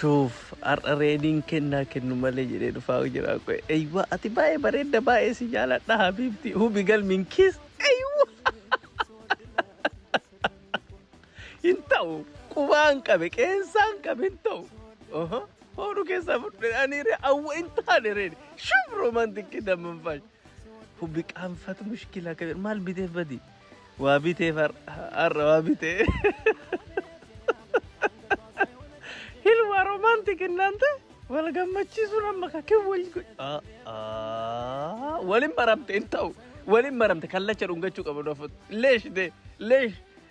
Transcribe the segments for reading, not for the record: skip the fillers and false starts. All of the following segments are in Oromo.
شوف الريدين كنا مالي جري دفاع جراكو ايوه اتباي بريد باي سجالة حبيبتي هو بقال من كيس ايوه انتو كوان كبك انسان كبنتو اها هو كيسا اني ري او انت ري شوف رومانتيك كده من فاش هو بك انفت مشكلة كبير مال بيتي بدي وابيتي فر وابيتي حلوة رومانتيك ان انت ولا قمتشي سونا مكا كيف وجهك ولين مرمت انتو ولين مرمت كلا شرونغا تشوكا بدوفت ليش ده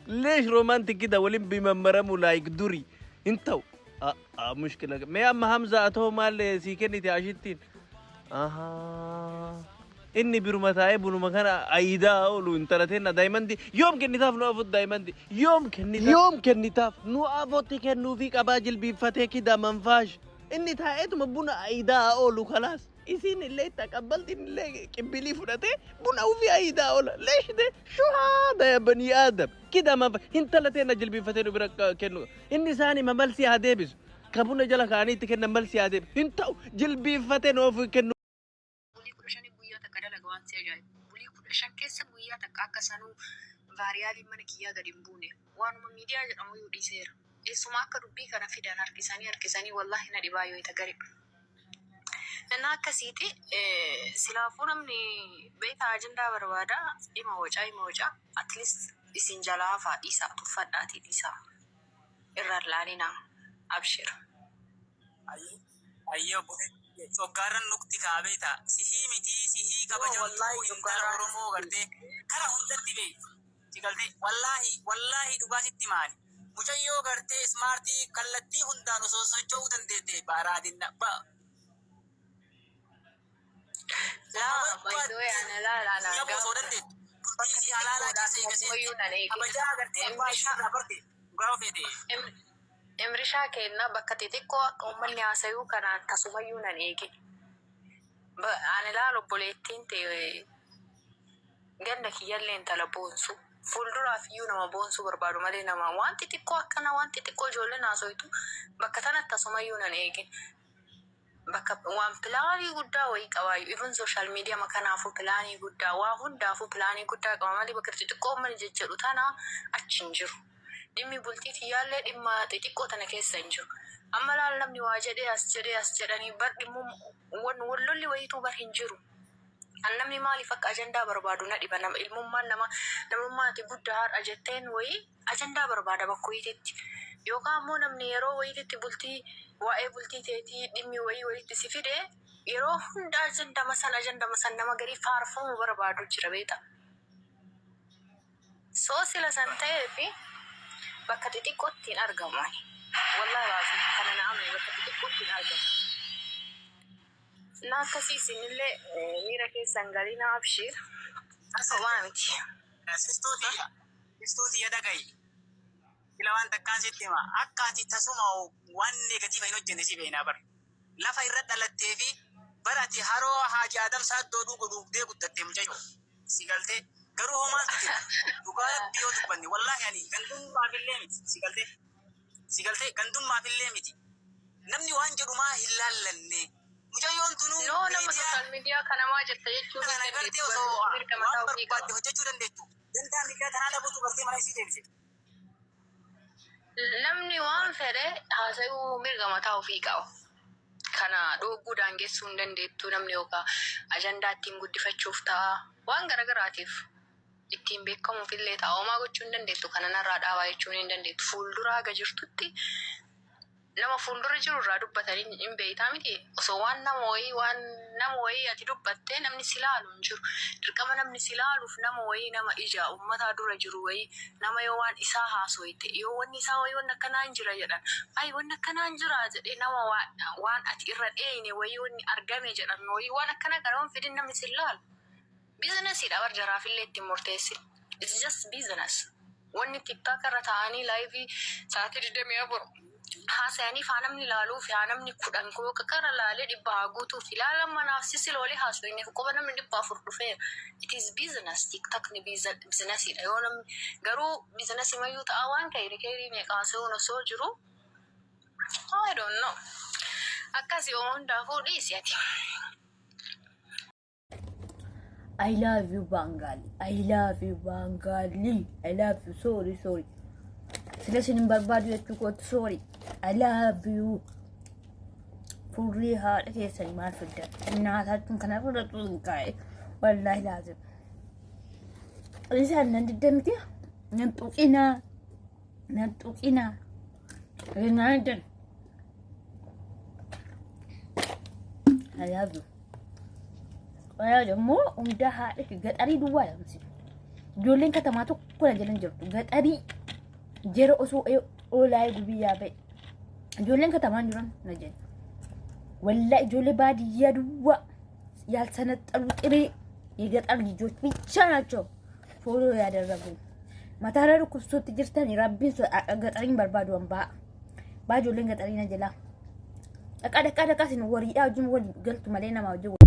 ليش رومانتيك كده ولين بممرمو لايك دوري انتو مشكلة ما أما همزة أتو مال سيكني تعيشتين إني برمتاي بنو مكان أيدا أولو إنترتين دايما دي يوم كنتاف نو أفوت دايما دي يوم كنتاف نو أفوت كنو فيك أباجل بفتح كده منفاش إني تايت مبونا أيدا أولو خلاص إسين اللي تقبلت اللي كبلي فرته بنا وفي أيدا أولو ليش ده شو هذا يا بني آدم كده ما انت لتين أجل بفتح برك كنو إني ساني ما ملسي هديبس كابونا جلا كاني تكن ملسي هديب انت جل بفتح نو في كنو bulii kudha shan keessa guyyaa takka akka sanuu vaariyaalii mana kiyyaa gadi hin buune waanuma miidiyaa jedhamu yoo dhiiseera eessuma akka dubbii kana fidan harkisanii wallahi na dhibaa yoo ita gari እና akkasiiti silaafuu namni beekaa ajandaa barbaadaa dhima wacaa at least isin jalaa faa dhiisaa tuffadhaatii dhiisaa irra laalinaa abshir ayyo Sogaran nukti kabeta sihi miti sihi kabajan intala oromo garte kara hundatti be sigalte wallahi dubasitti mali mujayyo garte smarti kallatti hundano so sochou dete baradin ba la by the way ana la ya bo so dande si halala ki sai gase abaja garte ba garte gafete Emrishaa kenna bakka xixiqqoo akka uummanni haasayuu kanaan tasumayyuu nan eege. Ani laalo obboleettiin ta'e ganda kiyyallee intala boonsu. Fuulduraaf iyyuu nama boonsuu barbaadu malee nama waan xixiqqoo akkana waan xixiqqoo ijoolleen haasawitu bakka tanatti tasumayyuu nan eege. Bakka waan pilaanii guddaa wayii qabaayu. Even social media makanaafuu pilaanii guddaa waa hundaafuu pilaanii guddaa qaba malee bakka xixiqqoo uummanni jechadhu tana achi hin jiru. Dhimmi bultii tiyyaallee dhimma xixiqqoo tana keessa hin jiru. Amma laal namni waa jedhee as jedhanii bar dhimmu wallolli wayiituu bar hin jiru. Namni maaliif akka ajandaa barbaadu na dhiba nama ilmummaan namummaati guddaa har'a jetteen wayii ajandaa barbaada bakka wayiititti. Yookaan ammoo namni yeroo wayiititti bultii waa'ee bultii teetii dhimmi wayiitti si fide yeroo hunda ajandama san nama garii faarfamuu barbaadu jira beeta. Soo sila san ta'eefi bakka xixiqqootti hin argamu. Wallahi waazii kana na'amne bakka xixiqqootti hin argamu. Na akkasii isinillee miira keessan galina abshir. Akkuma miti. Istuuti dhagayi. Ila waan takkaan sitti hima akka ati tasuma waan negatiiva hin hojjenne si beeknaa bara. Lafa irra dhalattee fi bara ati haroo Haaji Adam Saaddoo dhugdee guddattee mucayyoo si galtee garuu homaa miti dhugaa biyoo dubbanne wallahi ani gandummaafillee miti si galtee gandummaafillee miti namni waan jedhumaa hin laallanne mucayyoon tunuu nama social media kanamaa jetta jechuun kana gartee osoo waan barbaadde hojjechuu dandeettu danda'a miidhaa tanaa dhabuutu gartee mana isii deebise. Namni waan fedhe haasa'uu mirga mataa ofii qaba. Kana dhooguu daangessuu hin dandeettu namni yookaan ajandaa ittiin guddifachuuf ta'a waan garagaraatiif ittiin beekamuuf illee ta'a homaa gochuu hin dandeettu kana narraa dhaabaa jechuun hin dandeettu fuuldura haga jirtutti nama fuuldura jiru irraa dubbatanii hin beektaa miti osoo waan nama wayii ati dubbattee namni si laalu hin jiru dirqama namni si laaluuf nama wayii nama ija uummataa dura jiru wayii nama yoo waan isaa haasooyte yoo wanni isaa wayii wanni akkanaa hin jira jedhan ayi wanni akkanaa hin jira jedhee nama waan ati irra dheeyne wayii wanni argame jedhame wayii waan akkanaa kana waan fidin namni si laalu biizinasiidha bar jaraafillee ittiin murteessin it's just business wanni tiktok irra ta'anii laayivii sa'aatii 24 haasa'anii faanamni laaluuf namni 10 koo kakara laalee dhibba guutuuf ilaalan manaaf sisiloolee haasa'anii qoba namni 400 dhufeera. It is business. TikTok ni businessiidha. Yoo namni garuu businessi mayyuu ta'a waan ka'e rikeerii meeqaasee osoo jiru I don't know. Akkasi onda fuudhi siati. I love you Bengali. I love you Bengali. I love you. Sorry. Sila barbadu ya tukot sorry. I love you. Furri haadha keessanii maal fiddan? Nyaatachuun kana fudhatu hin kaa'e. Wallaahi laazim. Isaan nan diddamti. Nan tuqinaa. Rinaan dan. I love you. Wala ደግሞ እንደ haadha ገጠሪ duwwaa lamsi. Ijoolleen katamaa tokko na jalan jirtu. Gaxarii jera osoo oolaa gubiyyaa ba'e. Ijoolleen katamaan jiran na jedhu. Wallahi ijoollee baadiyyaa duwwaa ያልሰነጠሉ ጥሬ የገጠር ልጆች ብቻ ናቸው ፎሎ ያደረጉ። ማታረሩ ኩስቶት ጅርተን ረቢን ገጠሪን በርባዶን ባጆሌን ገጠሪና ጀላ ደቃ ሲን ወሪያ ጅም ወሊ ገልቱ መሌና ማውጅ